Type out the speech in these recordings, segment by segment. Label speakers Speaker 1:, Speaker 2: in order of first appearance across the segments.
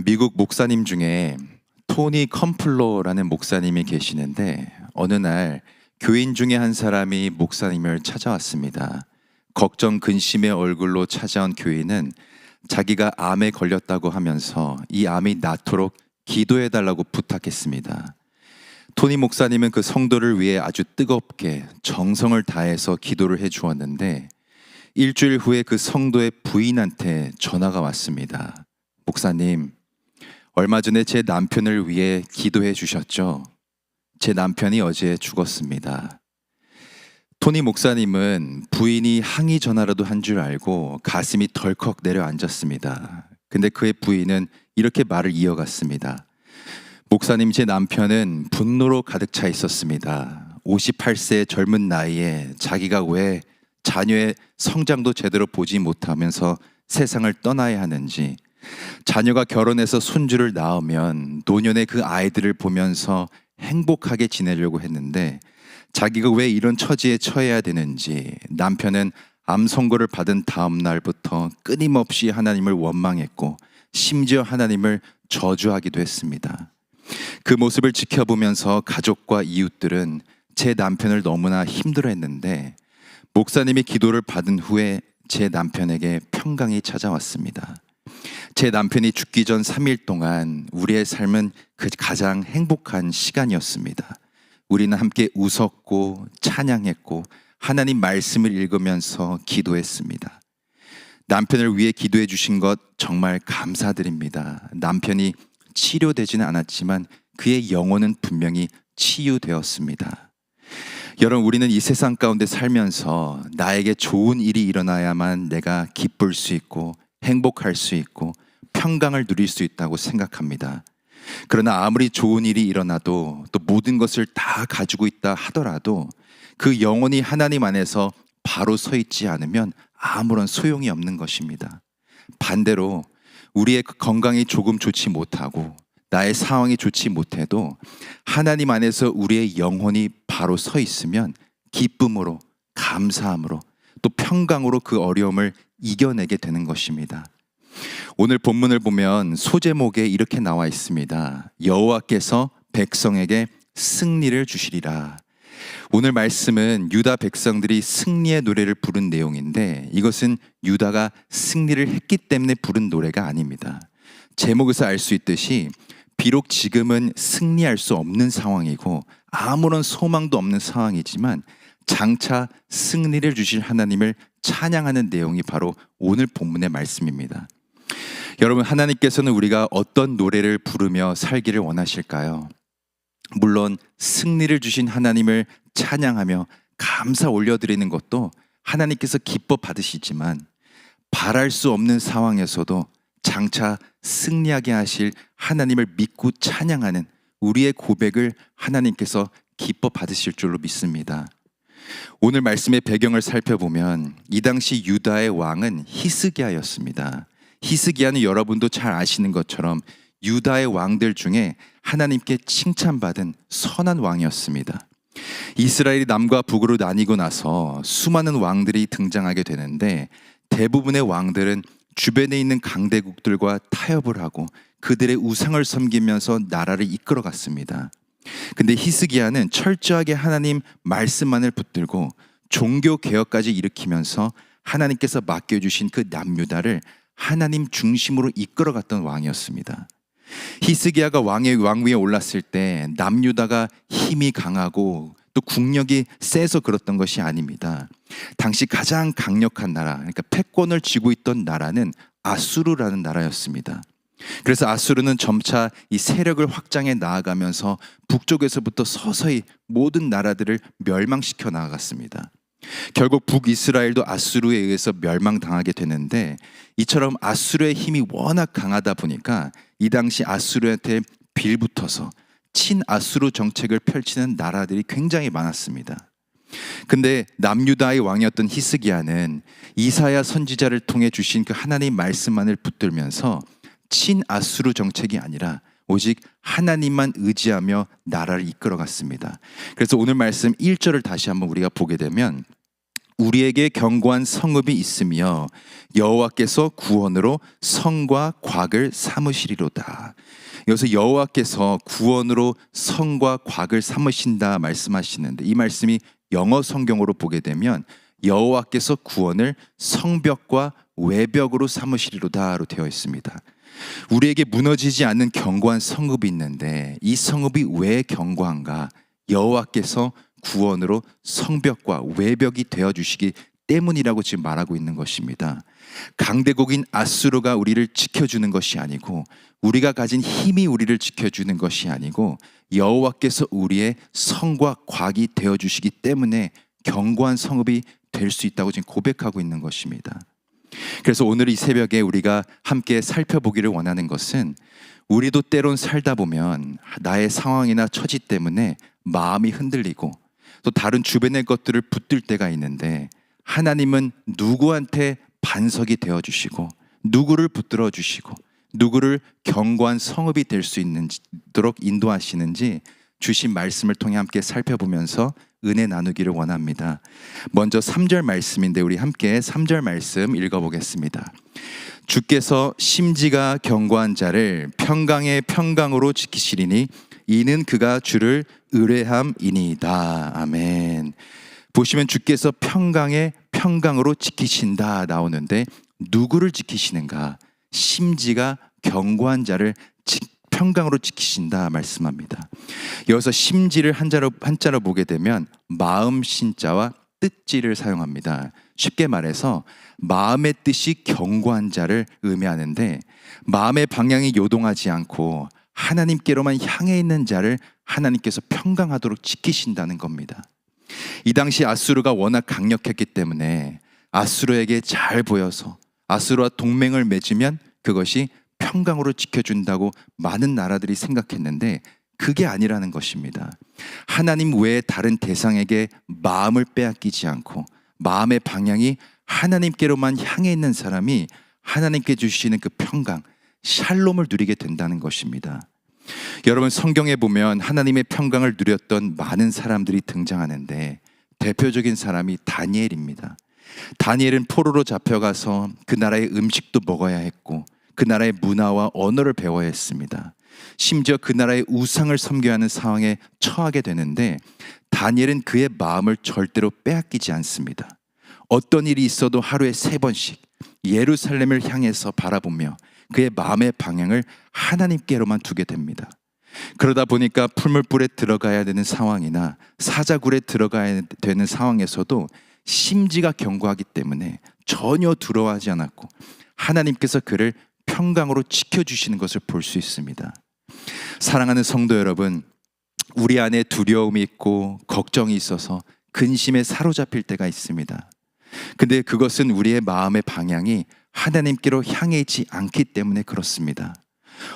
Speaker 1: 미국 목사님 중에 토니 컴플러라는 목사님이 계시는데 어느 날 교인 중에 한 사람이 목사님을 찾아왔습니다. 걱정 근심의 얼굴로 찾아온 교인은 자기가 암에 걸렸다고 하면서 이 암이 낫도록 기도해달라고 부탁했습니다. 토니 목사님은 그 성도를 위해 아주 뜨겁게 정성을 다해서 기도를 해 주었는데 일주일 후에 그 성도의 부인한테 전화가 왔습니다. 목사님, 얼마 전에 제 남편을 위해 기도해 주셨죠? 제 남편이 어제 죽었습니다. 토니 목사님은 부인이 항의 전화라도 한 줄 알고 가슴이 덜컥 내려앉았습니다. 근데 그의 부인은 이렇게 말을 이어갔습니다. 목사님, 제 남편은 분노로 가득 차 있었습니다. 58세의 젊은 나이에 자기가 왜 자녀의 성장도 제대로 보지 못하면서 세상을 떠나야 하는지, 자녀가 결혼해서 손주를 낳으면 노년의 그 아이들을 보면서 행복하게 지내려고 했는데 자기가 왜 이런 처지에 처해야 되는지, 남편은 암 선고를 받은 다음 날부터 끊임없이 하나님을 원망했고 심지어 하나님을 저주하기도 했습니다. 그 모습을 지켜보면서 가족과 이웃들은 제 남편을 너무나 힘들어했는데 목사님이 기도를 받은 후에 제 남편에게 평강이 찾아왔습니다. 제 남편이 죽기 전 3일 동안 우리의 삶은 그 가장 행복한 시간이었습니다. 우리는 함께 웃었고 찬양했고 하나님 말씀을 읽으면서 기도했습니다. 남편을 위해 기도해 주신 것 정말 감사드립니다. 남편이 치료되지는 않았지만 그의 영혼은 분명히 치유되었습니다. 여러분, 우리는 이 세상 가운데 살면서 나에게 좋은 일이 일어나야만 내가 기쁠 수 있고 행복할 수 있고 평강을 누릴 수 있다고 생각합니다. 그러나 아무리 좋은 일이 일어나도 또 모든 것을 다 가지고 있다 하더라도 그 영혼이 하나님 안에서 바로 서 있지 않으면 아무런 소용이 없는 것입니다. 반대로 우리의 건강이 조금 좋지 못하고 나의 상황이 좋지 못해도 하나님 안에서 우리의 영혼이 바로 서 있으면 기쁨으로, 감사함으로, 또 평강으로 그 어려움을 이겨내게 되는 것입니다. 오늘 본문을 보면 소제목에 이렇게 나와 있습니다. 여호와께서 백성에게 승리를 주시리라. 오늘 말씀은 유다 백성들이 승리의 노래를 부른 내용인데 이것은 유다가 승리를 했기 때문에 부른 노래가 아닙니다. 제목에서 알 수 있듯이 비록 지금은 승리할 수 없는 상황이고 아무런 소망도 없는 상황이지만 장차 승리를 주실 하나님을 찬양하는 내용이 바로 오늘 본문의 말씀입니다. 여러분, 하나님께서는 우리가 어떤 노래를 부르며 살기를 원하실까요? 물론 승리를 주신 하나님을 찬양하며 감사 올려드리는 것도 하나님께서 기뻐 받으시지만 바랄 수 없는 상황에서도 장차 승리하게 하실 하나님을 믿고 찬양하는 우리의 고백을 하나님께서 기뻐 받으실 줄로 믿습니다. 오늘 말씀의 배경을 살펴보면 이 당시 유다의 왕은 히스기야였습니다. 히스기야는 여러분도 잘 아시는 것처럼 유다의 왕들 중에 하나님께 칭찬받은 선한 왕이었습니다. 이스라엘이 남과 북으로 나뉘고 나서 수많은 왕들이 등장하게 되는데 대부분의 왕들은 주변에 있는 강대국들과 타협을 하고 그들의 우상을 섬기면서 나라를 이끌어갔습니다. 근데 히스기야는 철저하게 하나님 말씀만을 붙들고 종교 개혁까지 일으키면서 하나님께서 맡겨주신 그 남유다를 하나님 중심으로 이끌어갔던 왕이었습니다. 히스기야가 왕위에 올랐을 때 남유다가 힘이 강하고 또 국력이 세서 그렇던 것이 아닙니다. 당시 가장 강력한 나라, 그러니까 패권을 쥐고 있던 나라는 아수르라는 나라였습니다. 그래서 아수르는 점차 이 세력을 확장해 나아가면서 북쪽에서부터 서서히 모든 나라들을 멸망시켜 나아갔습니다. 결국 북이스라엘도 아수르에 의해서 멸망당하게 되는데 이처럼 아수르의 힘이 워낙 강하다 보니까 이 당시 아수르한테 빌붙어서 친아수르 정책을 펼치는 나라들이 굉장히 많았습니다. 근데 남유다의 왕이었던 히스기야는 이사야 선지자를 통해 주신 그 하나님 말씀만을 붙들면서 친아수르 정책이 아니라 오직 하나님만 의지하며 나라를 이끌어갔습니다. 그래서 오늘 말씀 1절을 다시 한번 우리가 보게 되면 우리에게 견고한 성읍이 있으며 여호와께서 구원으로 성과 곽을 삼으시리로다. 여기서 여호와께서 구원으로 성과 곽을 삼으신다 말씀하시는데, 이 말씀이 영어 성경으로 보게 되면 여호와께서 구원을 성벽과 외벽으로 삼으시리로다로 되어 있습니다. 우리에게 무너지지 않는 견고한 성읍이 있는데, 이 성읍이 왜 견고한가? 여호와께서 구원으로 성벽과 외벽이 되어주시기 때문이라고 지금 말하고 있는 것입니다. 강대국인 아수르가 우리를 지켜주는 것이 아니고, 우리가 가진 힘이 우리를 지켜주는 것이 아니고, 여호와께서 우리의 성과 곽이 되어주시기 때문에 견고한 성읍이 될 수 있다고 지금 고백하고 있는 것입니다. 그래서 오늘 이 새벽에 우리가 함께 살펴보기를 원하는 것은, 우리도 때론 살다 보면 나의 상황이나 처지 때문에 마음이 흔들리고 또 다른 주변의 것들을 붙들 때가 있는데, 하나님은 누구한테 반석이 되어주시고 누구를 붙들어 주시고 누구를 견고한 성읍이 될 수 있도록 인도하시는지 주신 말씀을 통해 함께 살펴보면서 은혜 나누기를 원합니다. 먼저 3절 말씀인데, 우리 함께 3절 말씀 읽어보겠습니다. 주께서 심지가 견고한 자를 평강의 평강으로 지키시리니 이는 그가 주를 의뢰함이니이다. 아멘. 보시면 주께서 평강의 평강으로 지키신다 나오는데, 누구를 지키시는가? 심지가 견고한 자를 평강으로 지키신다 말씀합니다. 여기서 심지를 한자로 보게 되면 마음 신자와 뜻지를 사용합니다. 쉽게 말해서 마음의 뜻이 견고한 자를 의미하는데, 마음의 방향이 요동하지 않고 하나님께로만 향해 있는 자를 하나님께서 평강하도록 지키신다는 겁니다. 이 당시 아수르가 워낙 강력했기 때문에 아수르에게 잘 보여서 아수르와 동맹을 맺으면 그것이 평강으로 지켜준다고 많은 나라들이 생각했는데, 그게 아니라는 것입니다. 하나님 외에 다른 대상에게 마음을 빼앗기지 않고 마음의 방향이 하나님께로만 향해 있는 사람이 하나님께 주시는 그 평강, 샬롬을 누리게 된다는 것입니다. 여러분, 성경에 보면 하나님의 평강을 누렸던 많은 사람들이 등장하는데, 대표적인 사람이 다니엘입니다. 다니엘은 포로로 잡혀가서 그 나라의 음식도 먹어야 했고 그 나라의 문화와 언어를 배워야 했습니다. 심지어 그 나라의 우상을 섬겨야 하는 상황에 처하게 되는데, 다니엘은 그의 마음을 절대로 빼앗기지 않습니다. 어떤 일이 있어도 하루에 3번씩 예루살렘을 향해서 바라보며 그의 마음의 방향을 하나님께로만 두게 됩니다. 그러다 보니까 풀물불에 들어가야 되는 상황이나 사자굴에 들어가야 되는 상황에서도 심지가 견고하기 때문에 전혀 두려워하지 않았고 하나님께서 그를 평강으로 지켜주시는 것을 볼 수 있습니다. 사랑하는 성도 여러분, 우리 안에 두려움이 있고 걱정이 있어서 근심에 사로잡힐 때가 있습니다. 근데 그것은 우리의 마음의 방향이 하나님께로 향해 있지 않기 때문에 그렇습니다.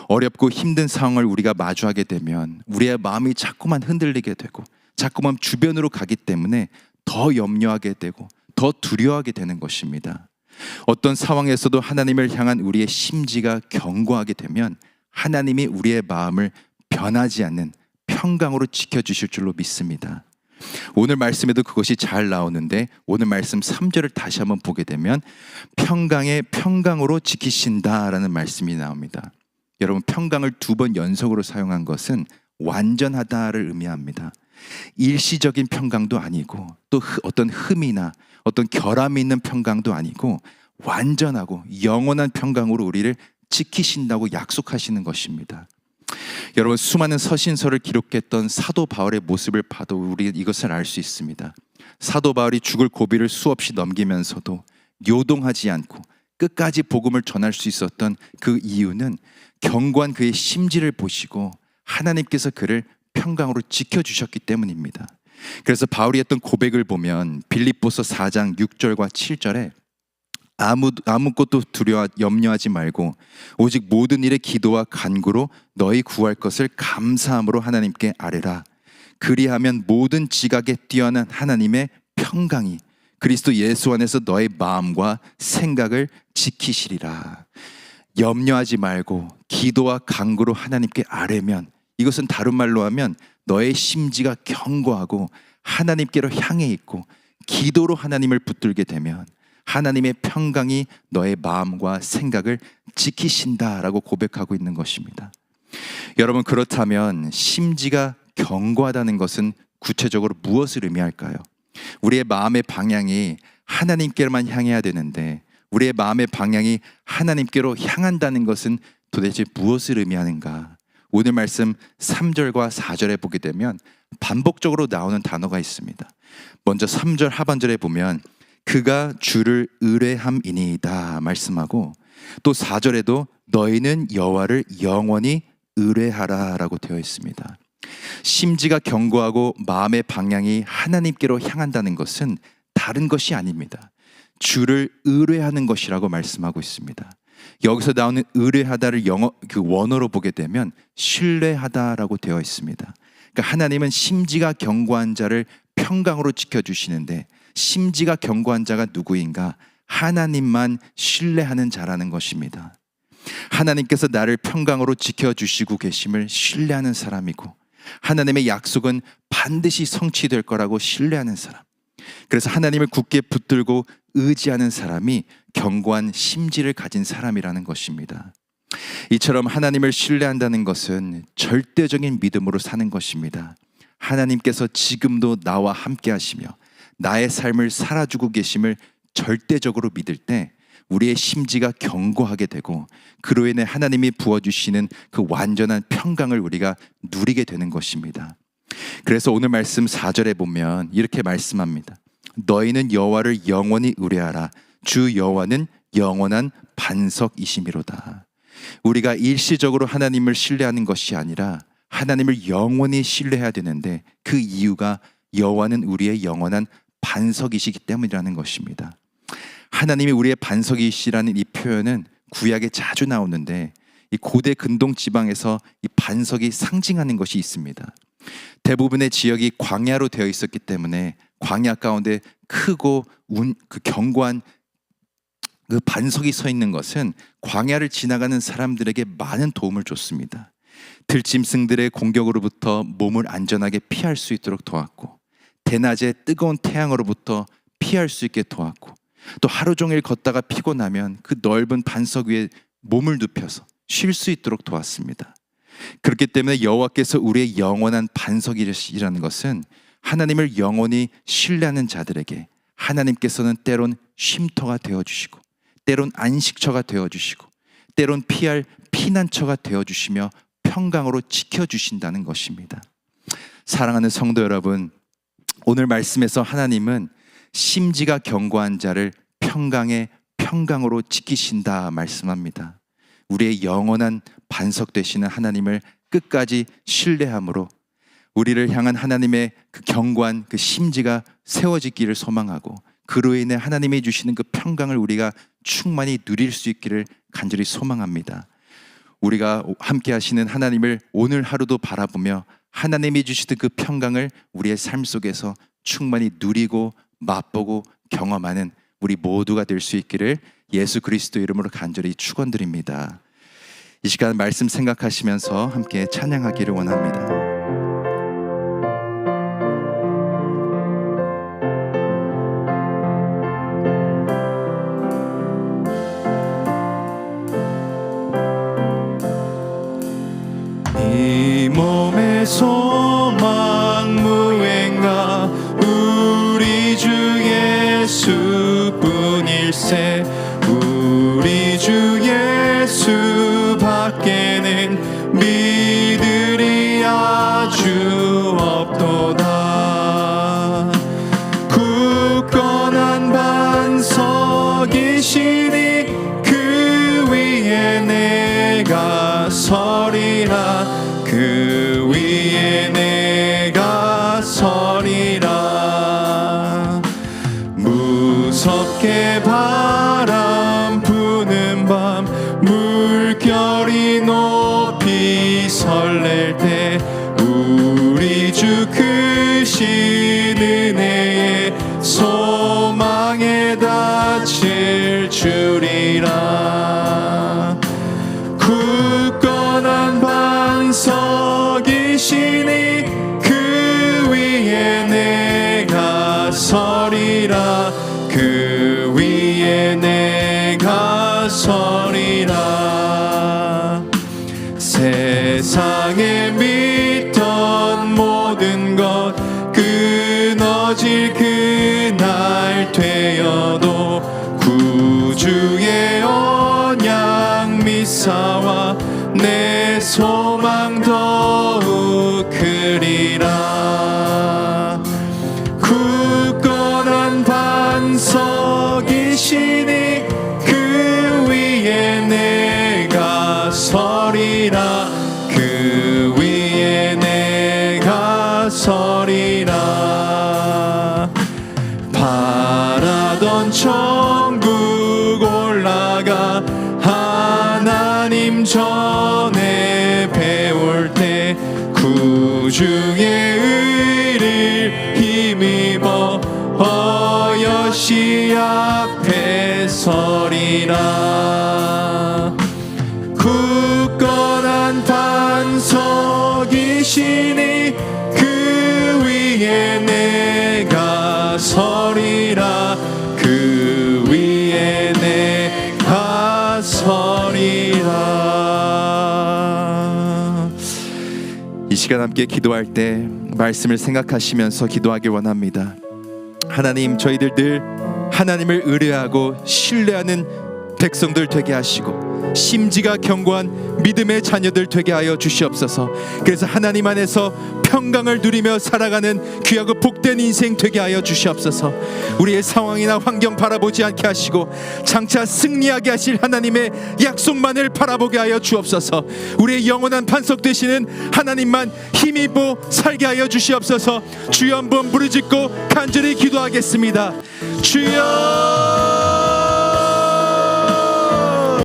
Speaker 1: 어렵고 힘든 상황을 우리가 마주하게 되면 우리의 마음이 자꾸만 흔들리게 되고 자꾸만 주변으로 가기 때문에 더 염려하게 되고 더 두려워하게 되는 것입니다. 어떤 상황에서도 하나님을 향한 우리의 심지가 견고하게 되면 하나님이 우리의 마음을 변하지 않는 평강으로 지켜주실 줄로 믿습니다. 오늘 말씀에도 그것이 잘 나오는데, 오늘 말씀 3절을 다시 한번 보게 되면 평강의 평강으로 지키신다라는 말씀이 나옵니다. 여러분, 평강을 2번 연속으로 사용한 것은 완전하다를 의미합니다. 일시적인 평강도 아니고 또 어떤 흠이나 어떤 결함이 있는 평강도 아니고 완전하고 영원한 평강으로 우리를 지키신다고 약속하시는 것입니다. 여러분, 수많은 서신서를 기록했던 사도 바울의 모습을 봐도 우리 이것을 알 수 있습니다. 사도 바울이 죽을 고비를 수없이 넘기면서도 요동하지 않고 끝까지 복음을 전할 수 있었던 그 이유는 견고한 그의 심지를 보시고 하나님께서 그를 평강으로 지켜주셨기 때문입니다. 그래서 바울이 했던 고백을 보면 빌립보서 4장 6절과 7절에 아무것도 염려하지 말고 오직 모든 일에 기도와 간구로 너희 구할 것을 감사함으로 하나님께 아뢰라. 그리하면 모든 지각에 뛰어난 하나님의 평강이 그리스도 예수 안에서 너의 마음과 생각을 지키시리라. 염려하지 말고 기도와 간구로 하나님께 아뢰면, 이것은 다른 말로 하면 너의 심지가 견고하고 하나님께로 향해 있고 기도로 하나님을 붙들게 되면 하나님의 평강이 너의 마음과 생각을 지키신다라고 고백하고 있는 것입니다. 여러분, 그렇다면 심지가 견고하다는 것은 구체적으로 무엇을 의미할까요? 우리의 마음의 방향이 하나님께로만 향해야 되는데 우리의 마음의 방향이 하나님께로 향한다는 것은 도대체 무엇을 의미하는가? 오늘 말씀 3절과 4절에 보게 되면 반복적으로 나오는 단어가 있습니다. 먼저 3절 하반절에 보면 그가 주를 의뢰함이니이다 말씀하고, 또 4절에도 너희는 여호와를 영원히 의뢰하라 라고 되어 있습니다. 심지가 견고하고 마음의 방향이 하나님께로 향한다는 것은 다른 것이 아닙니다. 주를 의뢰하는 것이라고 말씀하고 있습니다. 여기서 나오는 의뢰하다를 원어로 보게 되면 신뢰하다라고 되어 있습니다. 그러니까 하나님은 심지가 견고한 자를 평강으로 지켜주시는데, 심지가 견고한 자가 누구인가? 하나님만 신뢰하는 자라는 것입니다. 하나님께서 나를 평강으로 지켜주시고 계심을 신뢰하는 사람이고, 하나님의 약속은 반드시 성취될 거라고 신뢰하는 사람, 그래서 하나님을 굳게 붙들고 의지하는 사람이 견고한 심지를 가진 사람이라는 것입니다. 이처럼 하나님을 신뢰한다는 것은 절대적인 믿음으로 사는 것입니다. 하나님께서 지금도 나와 함께 하시며 나의 삶을 살아주고 계심을 절대적으로 믿을 때 우리의 심지가 견고하게 되고, 그로 인해 하나님이 부어주시는 그 완전한 평강을 우리가 누리게 되는 것입니다. 그래서 오늘 말씀 4절에 보면 이렇게 말씀합니다. 너희는 여호와를 영원히 의뢰하라. 주 여호와는 영원한 반석이심이로다. 우리가 일시적으로 하나님을 신뢰하는 것이 아니라 하나님을 영원히 신뢰해야 되는데, 그 이유가 여호와는 우리의 영원한 반석이시기 때문이라는 것입니다. 하나님이 우리의 반석이시라는 이 표현은 구약에 자주 나오는데, 이 고대 근동 지방에서 이 반석이 상징하는 것이 있습니다. 대부분의 지역이 광야로 되어 있었기 때문에 광야 가운데 크고 그 견고한 그 반석이 서 있는 것은 광야를 지나가는 사람들에게 많은 도움을 줬습니다. 들짐승들의 공격으로부터 몸을 안전하게 피할 수 있도록 도왔고, 대낮에 뜨거운 태양으로부터 피할 수 있게 도왔고, 또 하루 종일 걷다가 피곤하면 그 넓은 반석 위에 몸을 눕혀서 쉴 수 있도록 도왔습니다. 그렇기 때문에 여호와께서 우리의 영원한 반석이라는 것은 하나님을 영원히 신뢰하는 자들에게 하나님께서는 때론 쉼터가 되어주시고, 때론 안식처가 되어주시고, 때론 피할 피난처가 되어주시며 평강으로 지켜주신다는 것입니다. 사랑하는 성도 여러분, 오늘 말씀에서 하나님은 심지가 견고한 자를 평강으로 지키신다 말씀합니다. 우리의 영원한 반석 되시는 하나님을 끝까지 신뢰함으로 우리를 향한 하나님의 그 견고한 그 심지가 세워지기를 소망하고, 그로 인해 하나님이 주시는 그 평강을 우리가 충만히 누릴 수 있기를 간절히 소망합니다. 우리가 함께 하시는 하나님을 오늘 하루도 바라보며 하나님이 주시는 그 평강을 우리의 삶 속에서 충만히 누리고 맛보고 경험하는 우리 모두가 될 수 있기를 예수 그리스도 이름으로 간절히 축원드립니다. 이 시간 말씀 생각하시면서 함께 찬양하기를 원합니다.
Speaker 2: 이 몸의 소망 무행가 우리 주 예수뿐일세. 우리 주 예수 밖에는 믿으리 아주 없도다. 굳건한 반석이시니 그 위에 내가 서리라. 그 위에 내가 서리라. 무섭게 바람 부는 밤 물결이 높이 설렐 때 우리 주 크신 은혜에 소망에 닫힐 줄이라. 굳건한 반석이시니 그 위에 내가 서리 세상에 믿던 모든 것 끊어질 그날 되어도 구주의 언약 믿사와 내 소망 더욱 크리라. 굳건한 반석이시니 그 위에 내가 서리라. 그 위에 내가 서리라. 바라던 천국 올라가 하나님 전에 배울 때 구주의 의를 힘입어 어여시 앞에 서리라. 굳건한 반석이시니 그 위에 내가 서리라. 그 위에 내가 서리라.
Speaker 1: 이 시간 함께 기도할 때 말씀을 생각하시면서 기도하길 원합니다. 하나님, 저희들 늘 하나님을 의뢰하고 신뢰하는 백성들 되게 하시고 심지가 견고한 믿음의 자녀들 되게 하여 주시옵소서. 그래서 하나님 안에서 평강을 누리며 살아가는 귀하고 복된 인생 되게 하여 주시옵소서. 우리의 상황이나 환경 바라보지 않게 하시고 장차 승리하게 하실 하나님의 약속만을 바라보게 하여 주옵소서. 우리의 영원한 반석 되시는 하나님만 힘입어 살게 하여 주시옵소서. 주여, 한번 부르짖고 간절히 기도하겠습니다. 주여,